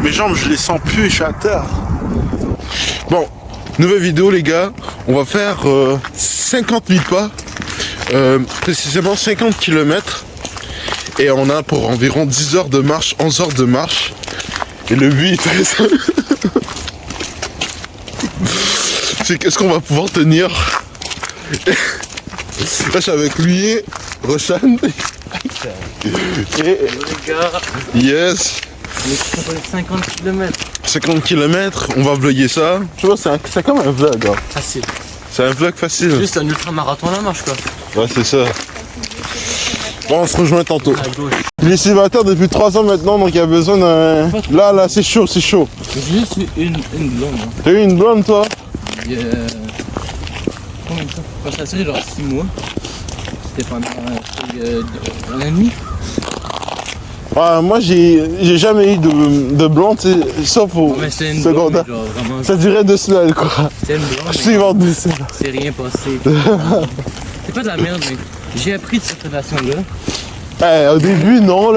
Mes jambes, je les sens plus et je suis à terre. Bon, nouvelle vidéo les gars. On va faire 50 000 pas. Précisément 50 km. Et on a pour environ 10 heures de marche, 11 heures de marche. Et le but est très simple. C'est qu'est-ce qu'on va pouvoir tenir. Là je suis avec lui, Roshan. Et... Yes. 50 km. 50 km, on va vlogger ça. Tu vois, c'est comme un vlog. Hein. Facile. C'est un vlog facile. Juste un ultra-marathon à la marche quoi. Ouais, c'est ça. Bon, on se rejoint tantôt. À gauche. Il est célibataire depuis 3 ans maintenant, donc il a besoin d'un... Là, c'est chaud, c'est chaud. J'ai juste une blonde. Hein. T'as eu une blonde, toi? Combien de temps? Quand ça fait genre 6 mois. C'était pendant un an et demi. Ah, moi, j'ai jamais eu de blonde, sauf au secondaire. Ça durait 2 semaines, quoi. C'est une blonde. Je suis en 2 semaines. C'est rien passé. C'est pas de la merde, mais j'ai appris de cette relation-là. Au début, non,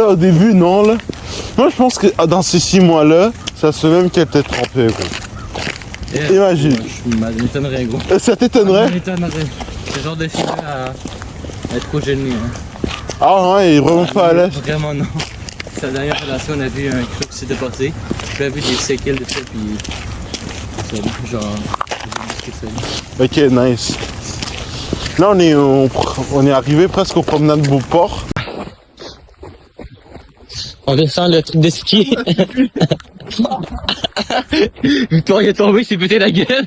là. Moi, je pense que dans ces 6 mois-là, ça se fait même qu'elle était trompée, quoi. Imagine. Je m'étonnerais, gros. Ça t'étonnerait? Je m'étonnerais. C'est le genre de fille à être trop gêné. Hein. Ah ouais, il remonte pas à l'aise. Vraiment non. Sa dernière relation, on a vu quelque chose qui s'était passé. Puis on a vu des séquelles de ça, puis... genre... Ok, nice. Là, on est arrivé presque au promenade Beauport. On descend le truc de ski. Victor il est tombé, il s'est pété la gueule.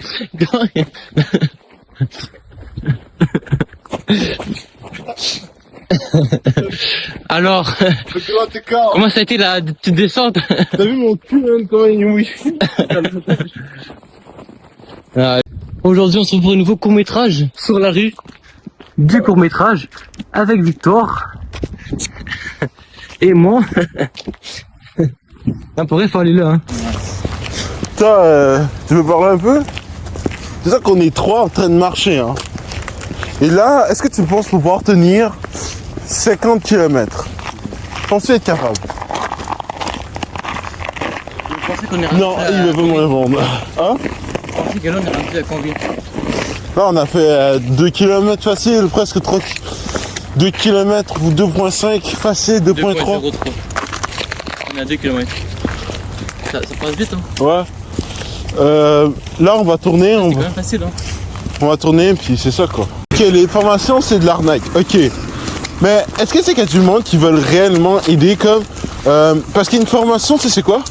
Alors, comment ça a été la petite descente? T'as vu mon cul, hein, comment il est mouillé? Aujourd'hui, on se retrouve pour un nouveau court-métrage sur la rue du court-métrage avec Victor et moi. On pourrait faire aller là. Hein. Toi, tu veux parler un peu? C'est ça qu'on est 3 en train de marcher. Hein. Et là, est-ce que tu penses pouvoir tenir 50 km? Penses-tu être capable? Vous pensez qu'on est rendu Non, il veut pas me répondre. Hein? Vous pensez que là, on est rendu à combien? Là, on a fait 2 km facile, presque 3 2 km ou 2.5 facile, 2.3. On est à 2 km. Ça passe vite, hein? Ouais. Là, on va tourner. C'est quand même facile, hein? On va tourner, puis c'est ça, quoi. Ok, les formations, c'est de l'arnaque. Ok. Mais est-ce que c'est qu'il y a du monde qui veulent réellement aider comme... parce qu'une formation, tu sais c'est quoi?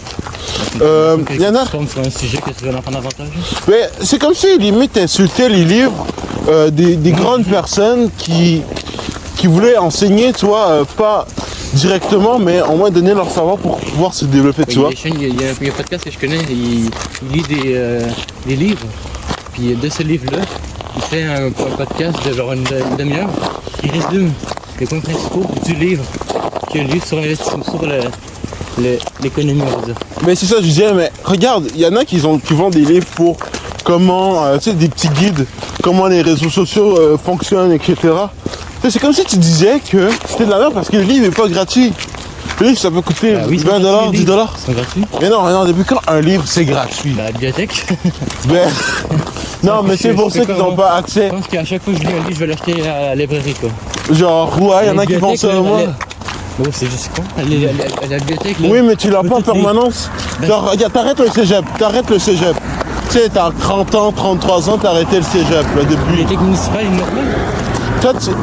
Il y en a... Comme sur un sujet que tu veux en prendre avantage. Mais c'est comme si, limite, insulter les livres des grandes personnes qui voulaient enseigner, tu vois, pas directement, mais au moins donner leur savoir pour pouvoir se développer, tu vois. Il y a un podcast que je connais, il lit des livres, puis de ce livre-là, il fait un podcast de genre une demi-heure, il résume les points principaux du livre qu'il a lu sur l'investissement, sur l'économie, on va dire. Mais c'est ça, je disais, mais regarde, il y en a qui vendent des livres pour comment, tu sais, des petits guides, comment les réseaux sociaux fonctionnent, etc. C'est comme si tu disais que c'était de la merde parce que le livre n'est pas gratuit. Le livre, ça peut coûter 20$, 10$. C'est gratuit. Mais non, depuis quand un livre, c'est gratuit? La bibliothèque. Ben... non, mais c'est pour ceux qui n'ont pas accès. Je pense qu'à chaque fois que je lis un livre, je vais l'acheter à la librairie, quoi. Genre, ouais, il y en a qui pensent à moi. Bon, c'est juste con. La bibliothèque, là, oui, mais tu l'as pas en permanence. Genre, regarde, t'arrêtes le cégep. Tu sais, t'as 30 ans, 33 ans, t'as arrêté le cégep, là, depuis. Bibliothèque municipale, une normale.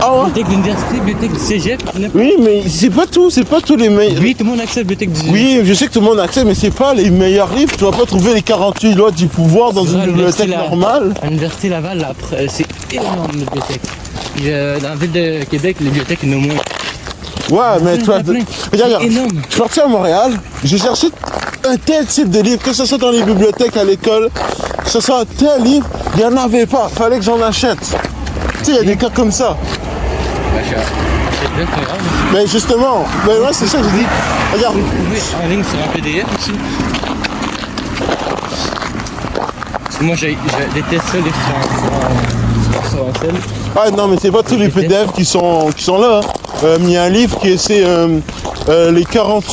Ah ouais? Bibliothèque d'université, bibliothèque du cégep. Oui, mais c'est pas tous les meilleurs. Oui, tout le monde accède à la bibliothèque du... Oui, je sais que tout le monde accède, mais c'est pas les meilleurs livres. Tu vas pas trouver les 48 lois du pouvoir dans une bibliothèque normale. À l'université Laval, là, c'est énorme, la bibliothèque. Dans la ville de Québec, les bibliothèques, il y en a au moins. Ouais, mais toi, regarde, énorme. Je suis parti à Montréal, j'ai cherché un tel type de livre, que ce soit dans les bibliothèques, à l'école, que ce soit un tel livre, il n'y en avait pas, fallait que j'en achète. Tu sais, il y a des cas comme ça. Mais justement, mais ouais, c'est ça que je dis. Regarde. Vous pouvez en ligne sur un PDF aussi. Parce que moi, je déteste ça, les sur un sel. Ah non, mais c'est pas tous les PDF qui sont là. Il y a un livre qui essaie les 40,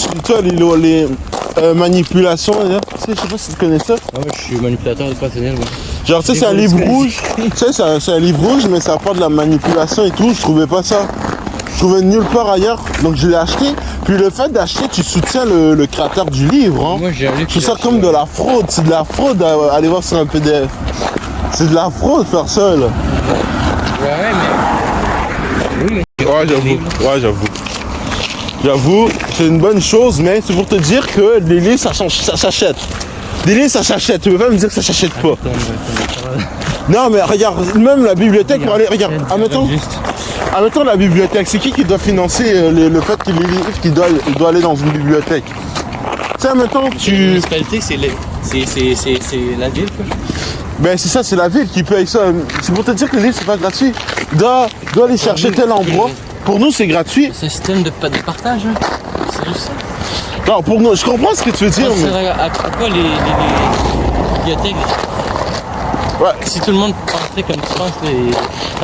manipulation, là. Tu sais, je sais pas si tu connais ça. Ah, moi, je suis manipulateur professionnel, moi. Genre, tu sais, c'est un livre rouge. Tu sais, c'est un livre rouge, mais ça parle de la manipulation et tout. Je trouvais pas ça. Je trouvais nulle part ailleurs. Donc, je l'ai acheté. Puis, le fait d'acheter, tu soutiens le créateur du livre. Hein. Moi, j'ai un livre. Je trouve ça comme de la fraude. C'est de la fraude à aller voir sur un PDF. C'est de la fraude faire ça, là. Ouais, mais. Oui, mais. Ouais, j'avoue. Ouais, j'avoue. J'avoue, c'est une bonne chose, mais c'est pour te dire que les livres, ça s'achète. Des livres, ça s'achète. Tu peux pas me dire que ça s'achète pas. Non, mais regarde, même la bibliothèque, pour aller, regarde, admettons la bibliothèque, c'est qui doit financer le fait que les livres, qu'il doit aller dans une bibliothèque? Tu sais, admettons, La municipalité, c'est la ville, quoi. Ben c'est ça, c'est la ville qui paye ça. C'est pour te dire que les livres, c'est pas gratuit. Doit aller chercher tel endroit. Pour nous, c'est gratuit. C'est un système de partage, hein. C'est juste ça. Non, pour nous, je comprends ce que tu veux dire, mais... À quoi les bibliothèques? Ouais. Si tout le monde penserait comme tu penses,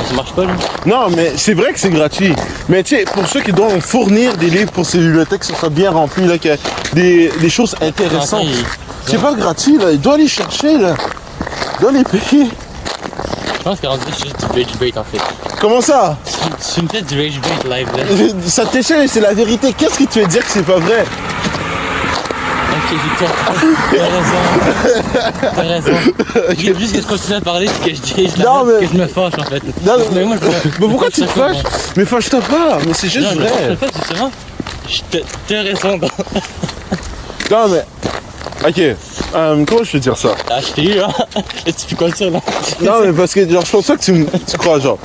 ça marche pas, là. Non, mais c'est vrai que c'est gratuit. Mais tu sais, pour ceux qui doivent fournir des livres pour ces bibliothèques, que ça soit bien rempli, là, qu'il y a des choses intéressantes. C'est pas gratuit, là. Il doit aller chercher, là. Il doit les payer. Je pense qu'en fait, c'est juste du rage bait, en fait. Comment ça? C'est une tête du rage bait live, là. Ça t'échappe, c'est la vérité. Qu'est-ce que tu veux dire que c'est pas vrai? Ok, Victor, t'as raison. Il y a juste que je continue à parler et que je dis que je me fâche, en fait. Non, mais pourquoi tu te fâches? Mais fâche-toi pas, mais c'est juste vrai. Non, mais justement, t'as raison. Non, mais... Ok, comment je peux dire ça? T'as acheté, là? Et tu fais quoi ça, là? Non, mais parce que, genre, je pense pas que tu crois, genre.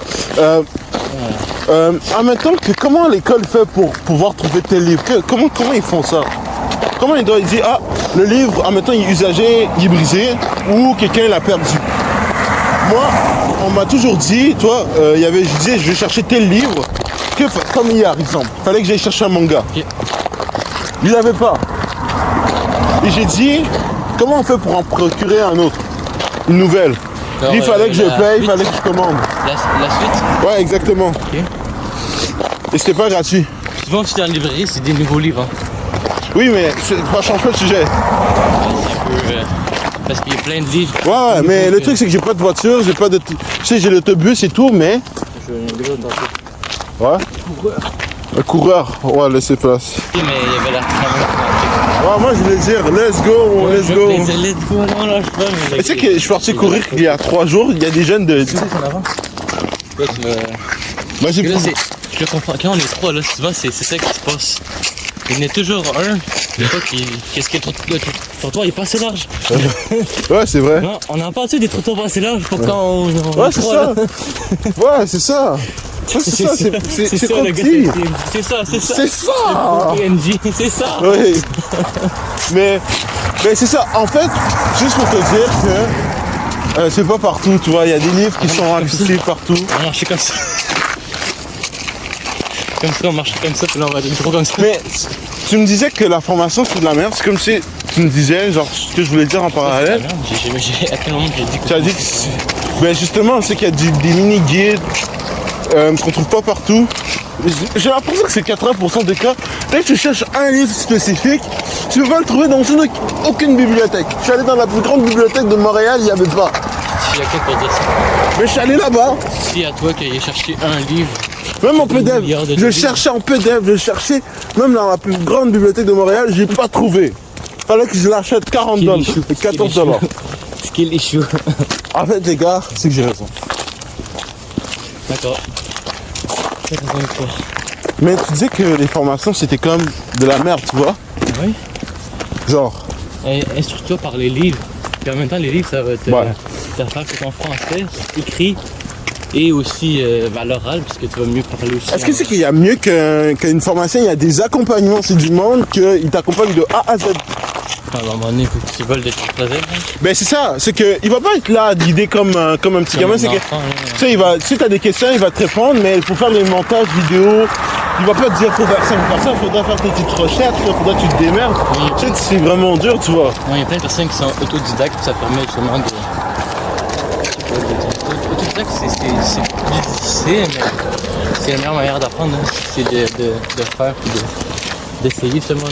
En même temps, comment l'école fait pour pouvoir trouver tel livre? Comment ils font ça? Comment ils doivent dire, ah, le livre, en même temps, il est usagé, il est brisé, ou quelqu'un l'a perdu? Moi, on m'a toujours dit, toi, je disais, je vais chercher tel livre, comme hier, par exemple. Fallait que j'aille chercher un manga. Okay. Il l'avait pas. Et j'ai dit, comment on fait pour en procurer un autre? Une nouvelle. Il fallait que je paye, il fallait que je commande. La suite? Ouais, exactement. Okay. Et c'était pas gratuit. Souvent, si t'es en librairie, c'est des nouveaux livres. Hein. Oui, mais ça change pas de sujet. Parce qu'il y a plein de livres. Ouais, mais le truc, c'est que j'ai pas de voiture, j'ai pas de... Tu sais, j'ai l'autobus et tout, mais... Ouais. Un coureur. Ouais, laissez place. Oui, mais il y avait la ouais, moi, je voulais dire, let's go, let's go. Let's go, non, lâche pas. Mais tu sais que je suis parti courir il y a 3 jours, il y a des jeunes de... C'est en avant. Moi, j'ai là, je comprends. Quand on est 3, là, souvent, c'est ça qui se passe. Il y en a toujours un, des fois, qu'est-ce que le trottoir, il est pas assez large. Ouais, c'est vrai. Non, on a pas assez des trottoirs pas assez larges pour quand on ouais, c'est ça. Ouais, c'est ça. C'est ça, c'est ça, le gars, c'est ça. C'est ça. PNJ, c'est ça. Oui. mais c'est ça. En fait, juste pour te dire que c'est pas partout, tu vois. Il y a des livres qui sont accessibles partout. On marche comme ça. Comme ça, on marche comme ça, puis là, on va aller trop comme ça. Mais tu me disais que la formation, c'est de la merde. C'est comme si tu me disais, genre, ce que je voulais dire en parallèle. À quel moment j'ai dit que... Tu as dit que... Ben justement, c'est qu'il y a des mini-guides qu'on trouve pas partout. J'ai l'impression que c'est 80% des cas. Dès que tu cherches un livre spécifique, tu peux pas le trouver dans aucune bibliothèque. Je suis allé dans la plus grande bibliothèque de Montréal, il n'y avait pas. Il y a quoi pour dire ça? Mais je suis allé là-bas. Si à toi qui as cherché un livre... Même en PDF, je cherchais en PDF, je cherchais même dans la plus grande bibliothèque de Montréal, j'ai pas trouvé. Fallait que je l'achète 40 $, 14 $. Skill issue. En fait, les gars, c'est que j'ai raison. D'accord. J'ai raison avec toi. Mais tu disais que les formations c'était comme de la merde, tu vois? Oui. Genre. Instruis-toi par les livres. Puis en même temps, les livres, ça va te faire que ton français, écrit et aussi à l'oral, parce que tu vas mieux parler aussi. Est-ce que c'est qu'il y a mieux qu'une formation, il y a des accompagnements, c'est du monde qu'il t'accompagne de A à Z? À un moment donné, il faut que tu voles de tout présent. Ben c'est ça, c'est que il va pas être là d'idée comme un petit gamin, c'est que tu sais, si t'as des questions, il va te répondre, mais il faut faire les montages vidéo. Il va pas te dire faut faire ça, il faudra faire tes petites recherches, il faudra que tu te démerdes. Tu sais, c'est vraiment dur, tu vois. Il y a plein de personnes qui sont autodidactes, ça permet justement de... Autodidacte, c'est plus difficile, mais c'est la meilleure manière d'apprendre, hein. C'est de faire et d'essayer seulement.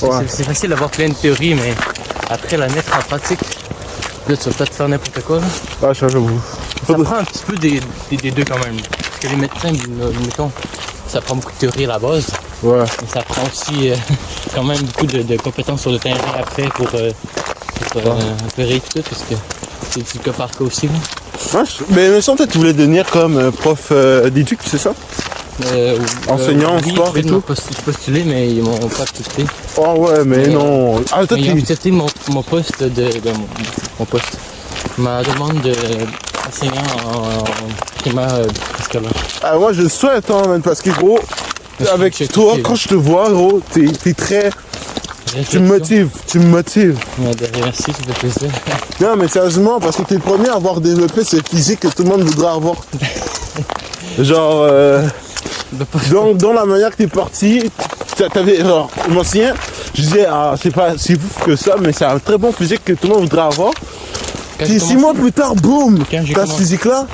Ouais. C'est facile d'avoir plein de théories, mais après la mettre en pratique, là tu vas peut-être faire n'importe quoi. Là. Ah, j'avoue. Ça prend un petit peu des deux quand même. Parce que les médecins, mettons, ça prend beaucoup de théorie à la base, Ouais. mais ça prend aussi quand même beaucoup de compétences sur le terrain après pour opérer tout, parce que c'est du cas par cas aussi. Là. Ouais, mais me semble que tu voulais devenir comme prof d'éduc, c'est ça? Enseignant en oui, sport et tout? J'ai postulé, mais ils m'ont pas accepté. Oh ouais, mais non. Ah, toi, Mais ils ont tu... accepté mon poste mon poste. Ma demande d'enseignant en primaire scolaire. Ah, moi, je le souhaite, hein, man, parce que gros, avec J'ai toi, écouté, quand je te vois, gros, t'es très... Tu me motives. Merci, ça fait plaisir. Non, mais sérieusement, parce que t'es le premier à avoir développé ce physique que tout le monde voudrait avoir. Genre, dans la manière que t'es parti, t'avais, genre, je m'en souviens, je disais, ah, c'est pas si ouf que ça, mais c'est un très bon physique que tout le monde voudrait avoir. Puis 6 mois plus tard, boum, Quand j'ai t'as ce commencé. physique-là.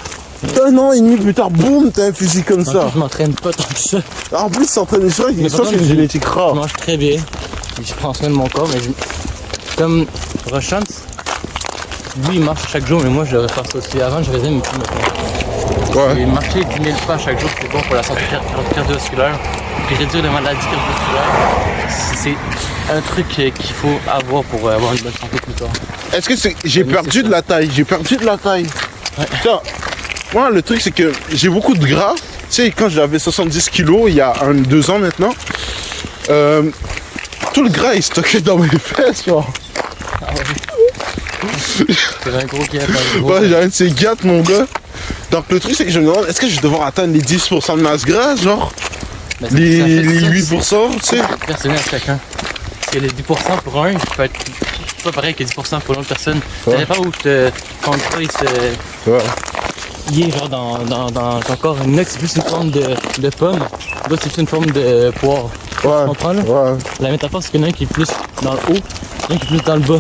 1 an et demi plus tard, boum, t'as un physique comme ça. Je m'entraîne pas tant que ça. En plus, c'est entraîné, je crois Mais que c'est une génétique Je rare. mange très bien. Je prends soin de mon corps, mais comme Rochant, lui il marche chaque jour, mais moi je devrais faire ça aussi. Avant je faisais, mais plus maintenant. Ouais. Et marcher 10 000 pas chaque jour, c'est bon pour la santé cardiovasculaire. Puis réduire les maladies cardiovasculaires, c'est un truc qu'il faut avoir pour avoir une bonne santé plus tard. Est-ce que j'ai Oui, perdu c'est de ça. la taille? J'ai perdu de la taille. Ouais. Putain, moi, le truc, c'est que j'ai beaucoup de gras. Tu sais, quand j'avais 70 kilos, il y a 2 ans maintenant, tout le gras est stocké dans mes fesses, genre. Ah ouais. C'est un gros qui a pas de gros. Ouais, j'ai un de ces gâtes, mon gars. Donc, le truc, c'est que je me demande, est-ce que je vais devoir atteindre les 10% de masse grasse, genre? Mais Les, ça fait les ça, 8%, tu sais? c'est personnel à chacun. Parce que les 10% pour un, ça peut être pas pareil que 10% pour l'autre personne. Ouais. Ça dépend où ton corps Ouais. il est genre dans ton corps. Il y en a qui c'est plus une forme de pomme, d'autres c'est plus une forme de poire. Tu Ouais. comprends là? Ouais. La métaphore c'est qu'il y en a un qui est plus dans le haut, il y en a qui est plus dans le bas.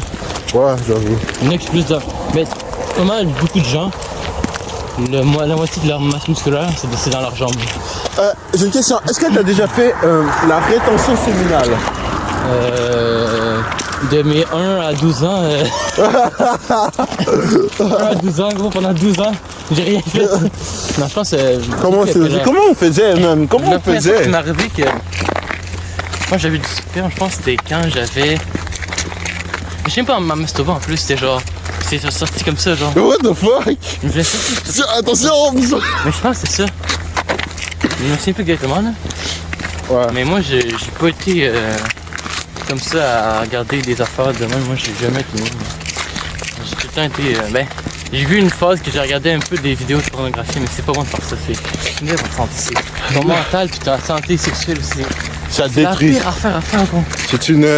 Ouais, j'avoue. Il y en a qui est plus dans... Mais pas mal, beaucoup de gens, la moitié de leur masse musculaire c'est dans leurs jambes. J'ai une question. Est-ce que tu as déjà fait la rétention séminale? De mes 1 à 12 ans, 1 à 12 ans, gros, pendant 12 ans, j'ai rien fait. Non, je pense Comment on faisait, même? Comment on faisait? C'est arrivé que. Moi, j'avais du super, je pense que c'était quand j'avais. Je sais pas, ma mastoba en plus, c'était genre. C'est sorti comme ça, genre. What the fuck? Je l'ai sorti. Attention! Mais je pense que c'est ça. Je me souviens plus exactement, là. Ouais. Mais moi, j'ai pas été comme ça à regarder des affaires de même. Moi, j'ai jamais tenu. J'ai tout le temps été. J'ai vu une phase que j'ai regardé un peu des vidéos de pornographie, mais c'est pas bon de faire ça. C'est une votre santé. Ton mental, puis ta santé sexuelle, Ça c'est la détruit. pire affaire à faire, gros.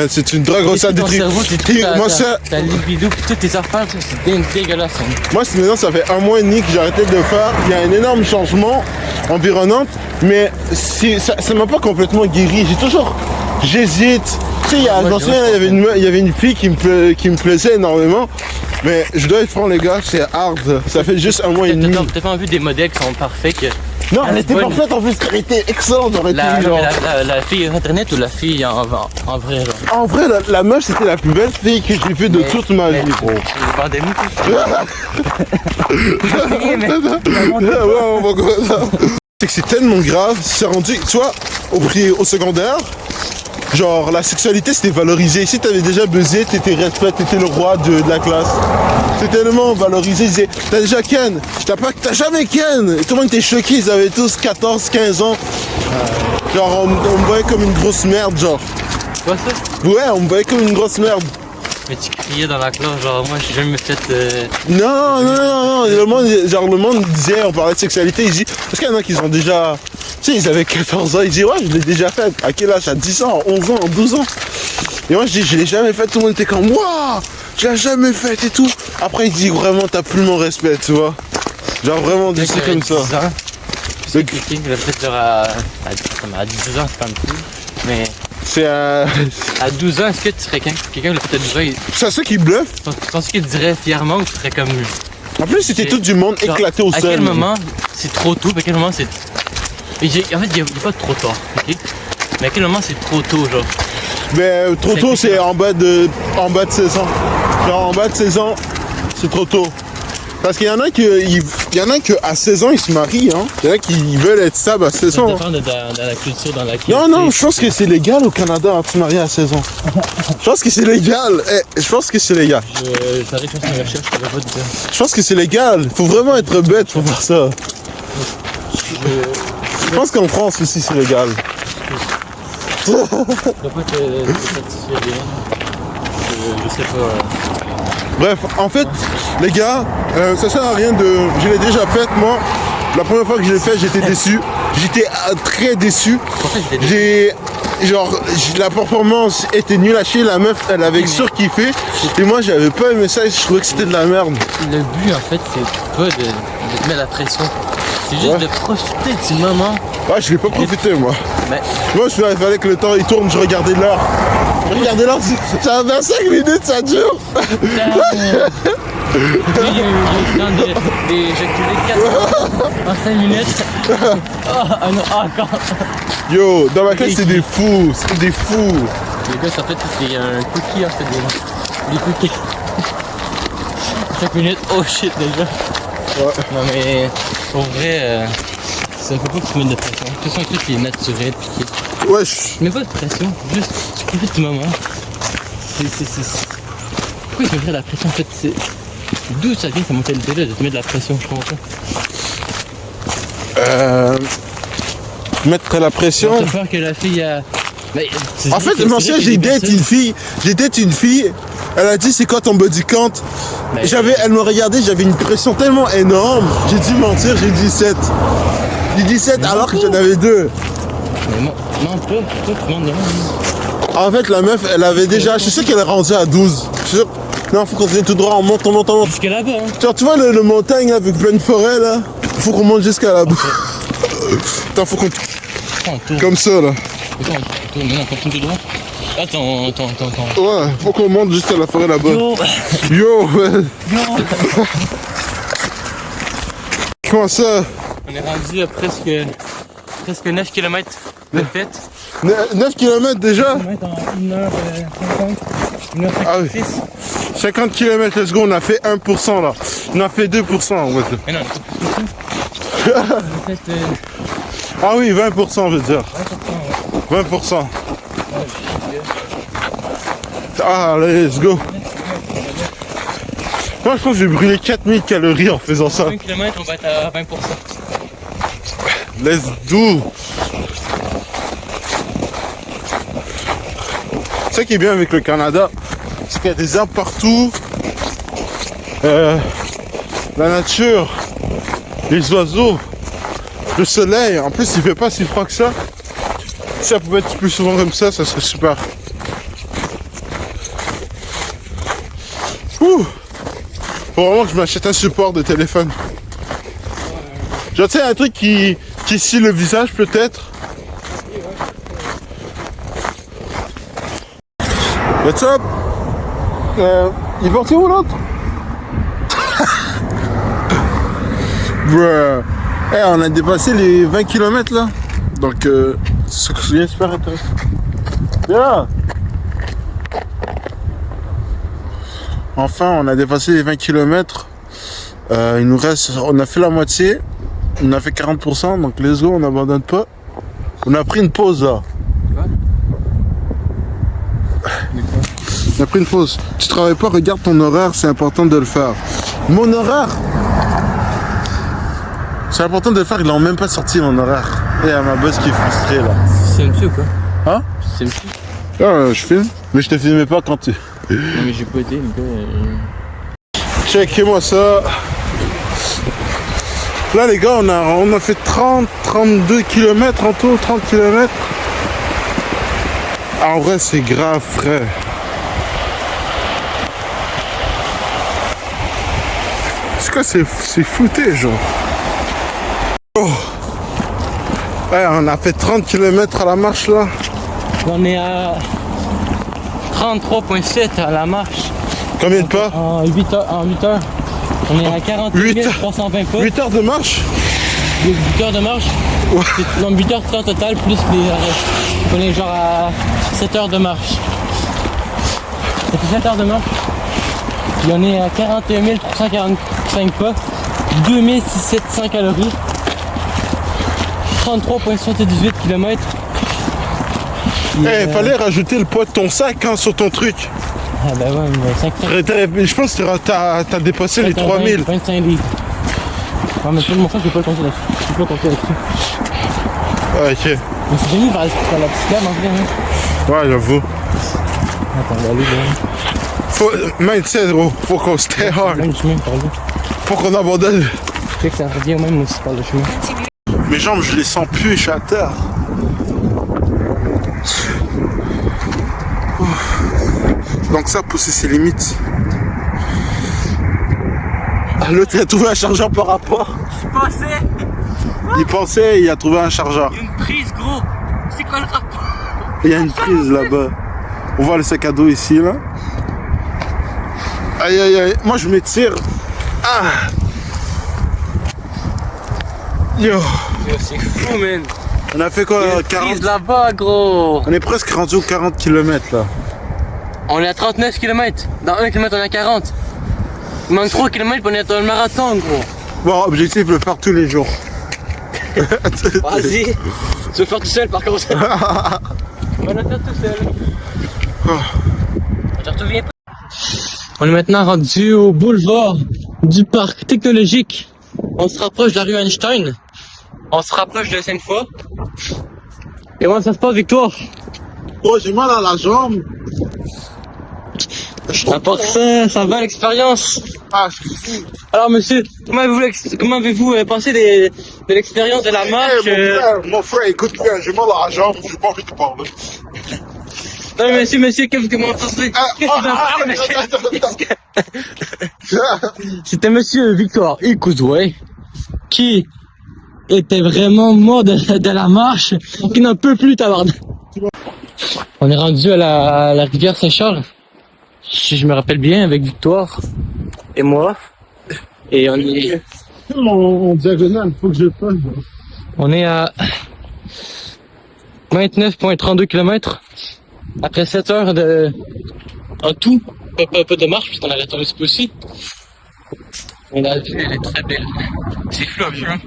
C'est une drogue, ça Ton détruit. cerveau, c'est tout Moi, ça, ta libido, puis toutes tes affaires, c'est dégueulasse. Hein. moi, c'est maintenant, ça fait 1 mois et demi que j'ai arrêté de le faire. Il y a un énorme changement environnant, mais ça m'a pas complètement guéri. J'hésite. Tu sais, Ouais, j'en souviens, il y avait une fille qui me plaisait énormément. Mais je dois être franc, les gars, c'est hard. Ça fait juste 1 mois et demi. T'as pas vu des modèles qui sont parfaits que. Non, elle était bonne. parfaite en plus, elle était excellente. J'aurais été genre. La fille internet ou la fille en vrai, genre. En vrai, la meuf, c'était la plus belle fille que j'ai vue de toute ma vie, gros. C'est pandémie, Ouais, on va comme ça. C'est que c'est tellement grave, c'est rendu, tu vois, au secondaire, genre la sexualité c'était valorisé. Si t'avais déjà buzzé, t'étais respect, t'étais le roi de la classe. C'était tellement valorisé, ils disaient, t'as déjà Ken, t'as jamais Ken. Et tout le monde était choqué, ils avaient tous 14, 15 ans. Genre on me voyait comme une grosse merde, genre. Quoi ça? Ouais, on me voyait comme une grosse merde. Mais tu criais dans la classe, genre moi j'ai jamais fait. Non, le monde disait, on parlait de sexualité, ils disent, parce qu'il y en a qui ont déjà, tu sais, ils avaient 14 ans, ils disent, ouais, je l'ai déjà fait. À quel âge? À 10 ans, 11 ans, 12 ans. Et moi, je dis, je l'ai jamais fait, tout le monde était comme, waouh, tu l'as jamais fait et tout. Après, ils disent, vraiment, t'as plus mon respect, tu vois. Genre, vraiment, des trucs comme ça. C'est quelqu'un qui l'a fait genre à 10 ans, c'est pas un peu. Mais C'est à 12 ans, est-ce que tu serais quelqu'un qui l'a fait à 12 ans? c'est ça qui bluffe. Penses-tu qu'il dirait fièrement ou tu serais comme. En plus, c'était tout du monde Genre, éclaté au sol. À quel moment c'est trop tôt? À quel moment c'est. En fait, il n'y a pas trop tard, ok? Mais à quel moment c'est trop tôt, genre? Mais trop tôt, c'est en bas de 16 ans. Genre en bas de 16 ans, c'est trop tôt. Parce qu'il y en a qui à 16 ans ils se marient, hein. Il y en a qui veulent être stables à 16 ans. Ça dépend de la culture dans laquelle. Non, je pense que c'est légal au Canada de se marier à 16 ans. Je pense que c'est légal. Je pense que c'est légal. J'arrive à faire une recherche, je ne pas te dire. Je pense que c'est légal. Faut vraiment être bête pour faire ça. Je pense qu'en France aussi c'est légal. Je ne dois pas te satisfaire bien. Je sais pas. Bref, en fait, les gars, ça sert à rien de... Je l'ai déjà fait, moi. La première fois que je l'ai fait, j'étais déçu. J'étais très déçu. La performance était nulle à chier. La meuf, elle avait surkiffé. Et moi, j'avais pas aimé ça et je trouvais que c'était de la merde. Le but, en fait, c'est pas de te mettre la pression. C'est juste de profiter du moment. Ouais, je l'ai pas profité, moi. Mais... Moi, il fallait que le temps il tourne, je regardais l'heure. Regardez l'heure, ça a 25 minutes, ça dure. J'ai eu le temps d'éjaculer 4 en 5 minutes. Encore. Yo, dans ma classe, c'est des fous. C'est des fous. Les gars, ça fait c'est un cookie, en fait, des cookies. 5 minutes, oh shit, déjà. Ouais. Non, mais pour vrai, ça ne faut pas que tu mettes de pression. Tu sens que tout est naturel. Ouais, mais pas de pression, juste tu profites du moment. Pourquoi il me mettrait la pression en fait? D'où ça vient cette mentalité-là de te mettre de la pression, je comprends pas. Mettre la pression. T'as peur que la fille a... Mais, en fait, j'ai date une fille, elle a dit c'est quoi ton body count? Elle me regardait, j'avais une pression tellement énorme, j'ai dû mentir, j'ai dit 7. J'ai dit 7 alors que j'en avais 2. Mais non, pas, tu montes devant. En fait, la meuf, elle avait déjà, je sais qu'elle est rendue à 12. Je suis sûr. Non, faut qu'on continue tout droit, on monte. Jusqu'à là-bas, hein. Genre, tu vois le montagne avec pleine forêt là? Faut qu'on monte jusqu'à là-bas. Attends, faut qu'on... Comme ça là. Non, continue tout droit. Attends. Ouais, faut qu'on monte jusqu'à la forêt là-bas. Yo. Comment ça? On est rendu à presque 9 km de fête. 9 km déjà? En 1h50, 1h56. Ah oui. 50 km, let's go, on a fait 1% là. On a fait 2%. Ouais. Mais non, ah oui, 20% je veux dire. 20%. Ah, allez, let's go. Moi je pense que je vais brûler 4000 calories en faisant ça. 1 km, on va être à 20%. Let's do. Ce qui est bien avec le Canada, c'est qu'il y a des arbres partout. La nature, les oiseaux, le soleil. En plus, il fait pas si froid que ça. Si ça pouvait être plus souvent comme ça serait super. Ouh. Faut vraiment que je m'achète un support de téléphone. Genre, tu sais, un truc qui scie le visage peut-être. What's up? Il est parti où l'autre? Bruh. Hey, on a dépassé les 20 km là. Donc c'est super intéressant. Yeah. Enfin, on a dépassé les 20 km. Il nous reste, on a fait la moitié. On a fait 40%, donc let's go, on n'abandonne pas. On a pris une pause là. On a pris une pause. Tu travailles pas, regarde ton horaire, c'est important de le faire. Mon horaire, c'est important de le faire, ils l'ont même pas sorti mon horaire. Et à ma boss qui est frustrée là. C'est un ou quoi? Hein? C'est un Ah, je filme, mais je te filmais pas quand tu... Non mais j'ai pas été, les gars. Checkez-moi ça. Là les gars, on a fait 32 km en tout, 30 km. Ah, en vrai, c'est grave, frère. C'est quoi, c'est fouté, genre. Oh. Ouais, on a fait 30 km à la marche, là. On est à 33,7 à la marche. Combien de pas? En 8 heures. On est à 48 320 pas. 8 heures de marche? 8 heures de marche? Ouais. Non, 8h30 total, plus On est genre à 7 heures de marche. Ça fait 7 heures de marche. Puis on est à 41 345 pas, 2700 calories, 33,78 km. Eh, fallait rajouter le poids de ton sac hein, sur ton truc. Ah bah ouais, mais Je pense que t'as dépassé les 3000. 25 livres. Ouais, mais mon frère, je peux pas compter là-dessus. Je peux pas compter là-dessus. Ah, ok. Mais c'est fini par la petite cam en vrai. Hein. Ouais, j'avoue. Attends, on va aller là. Faut, mindset, gros. Faut qu'on stay hard. Même chemin par là. Faut qu'on abandonne. Je sais que ça revient au même aussi par le chemin. Mes jambes, je les sens plus, je suis à terre. Donc ça, pousser ses limites. Ah, l'autre, il a trouvé un chargeur par rapport. Je pensais. Il pensait, il a trouvé un chargeur. Une prise, gros. C'est quoi le rapport? Il y a une prise là-bas. On voit le sac à dos ici, là. Aïe, aïe, aïe. Moi, je m'étire. Ah. Yo. C'est fou, man. On a fait quoi, Il y a une 40? prise là-bas, gros. On est presque rendu aux 40 km, là. On est à 39 km. Dans 1 km, on est à 40. Il manque 3 km pour on est dans le marathon, gros. Bon, objectif, le faire tous les jours. Vas-y. Tu veux faire tout seul, par contre. On va le faire tout seul. Je te reviens pas. On est maintenant rendu au boulevard du parc technologique. On se rapproche de la rue Einstein. On se rapproche de Sainte-Foy. Et comment ça se passe, Victoire? Oh, j'ai mal à la jambe. À part ça, ça va l'expérience. Ah, je suis fou. Alors monsieur, comment avez-vous pensé de l'expérience de la marche Mon frère, écoute bien, j'ai mal à la jambe, j'ai pas envie de parler. Non monsieur, qu'est-ce que vous pensez? C'était monsieur Victor Ikouzoué qui était vraiment mort de la marche, qui n'en peut plus tabarnak. On est rendu à la rivière Saint-Charles, si je me rappelle bien, avec Victoire et moi. Et on est... En diagonale, faut que je fasse. On est à 29,32 km. Après 7 heures de... En tout, un peu de marche, puisqu'on a arrêté un petit peu aussi. Et la vue, elle est très belle. C'est flou un peu, hein.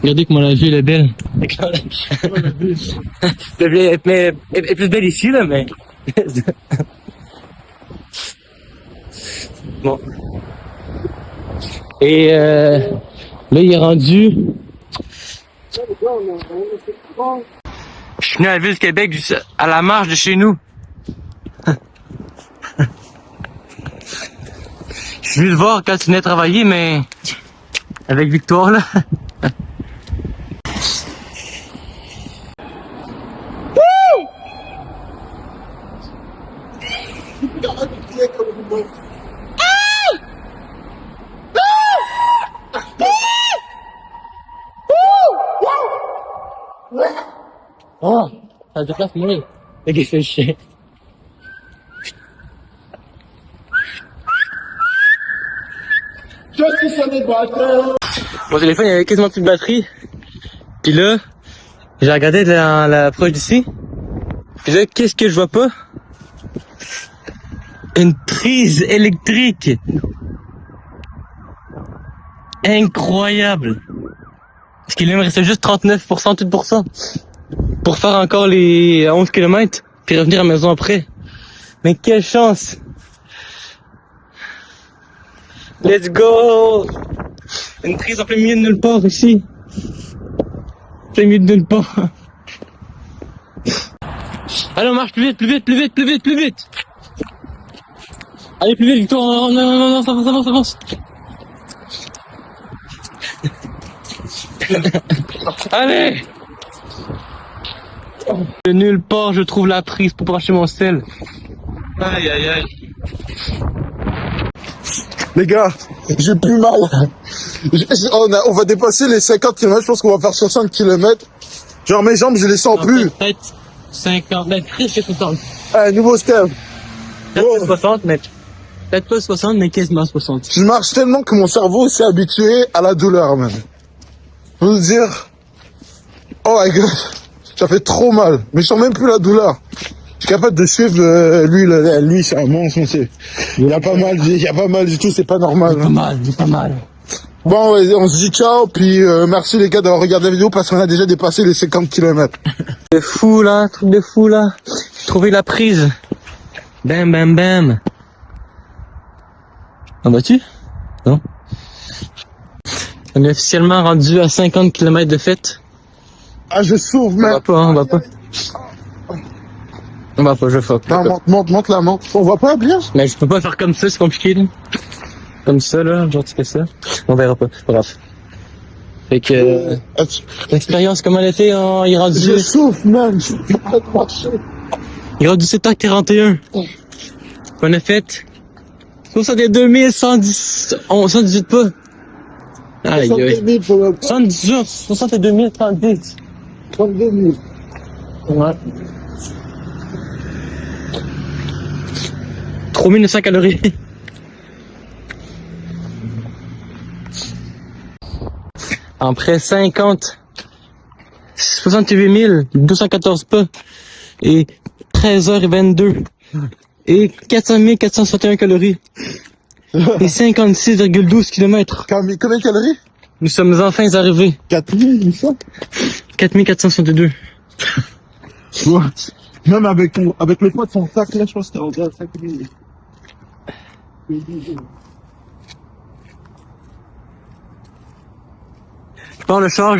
Regardez comment la vue, elle est belle. La vue est plus belle ici, là, mais... Bon. Et là, il est rendu... Je suis venu à la ville de Québec à la marche de chez nous. Je suis venu le voir quand tu venais travailler, mais avec Victoire là. Oh, ça se déplace moins. Le gars fait chien. Mon téléphone il avait quasiment plus de batterie. Puis là, j'ai regardé l'approche d'ici. Puis là, qu'est-ce que je vois pas? Une prise électrique. Incroyable. Parce qu'il me restait juste 39%, tout pour cent. Pour faire encore les 11 km, puis revenir à la maison après. Mais quelle chance! Let's go! Une prise en plein milieu de nulle part ici. Plein milieu de nulle part. Allez, on marche plus vite, plus vite, plus vite, plus vite, plus vite! Allez, plus vite, Victor, non, ça avance. Allez! De nulle part, je trouve la prise pour brancher mon sel. Aïe, aïe, aïe. Les gars, j'ai plus mal. On va dépasser les 50 km, je pense qu'on va faire 60 km. Genre mes jambes, je les sens plus. Peut-être 50, mais presque 60. Nouveau step. Peut-être pas 60, mais peut-être pas 60, mais quasiment 60. Je marche tellement que mon cerveau s'est habitué à la douleur, man. Je veux dire, Oh my god, ça fait trop mal. Mais je sens même plus la douleur. Je suis capable de suivre lui, c'est un monstre. Il y a pas mal du tout, c'est pas normal. Pas mal. Bon, ouais, on se dit ciao, puis merci les gars d'avoir regardé la vidéo parce qu'on a déjà dépassé les 50 km. De fou là, truc de fou là. J'ai trouvé la prise. Bam bam bam. En vas-tu? Non. On est officiellement rendu à 50 km de fête. Ah, je souffre, On man. va pas, on va pas. On va pas, je fuck. Non, monte la monte. On voit pas bien? Mais je peux pas faire comme ça, c'est compliqué là. Comme ça là, genre tu fais ça. On verra pas, c'est pas grave. Fait que l'expérience comment elle était, il est rendu. Je souffre, man. Je suis pas de marcher. Il est rendu 7h41. On a fait 62 118 pas. Aïe aïe. 62 110. 32 000. Ouais. 3900 calories. Après 68 214 pas et 13h22 et 400 461 calories et 56,12 km. Combien de calories? Nous sommes enfin arrivés. 4800? 4462. Ouais. Même avec le poids de son sac, là, je pense que c'était rendu à 5000. Je prends le charge.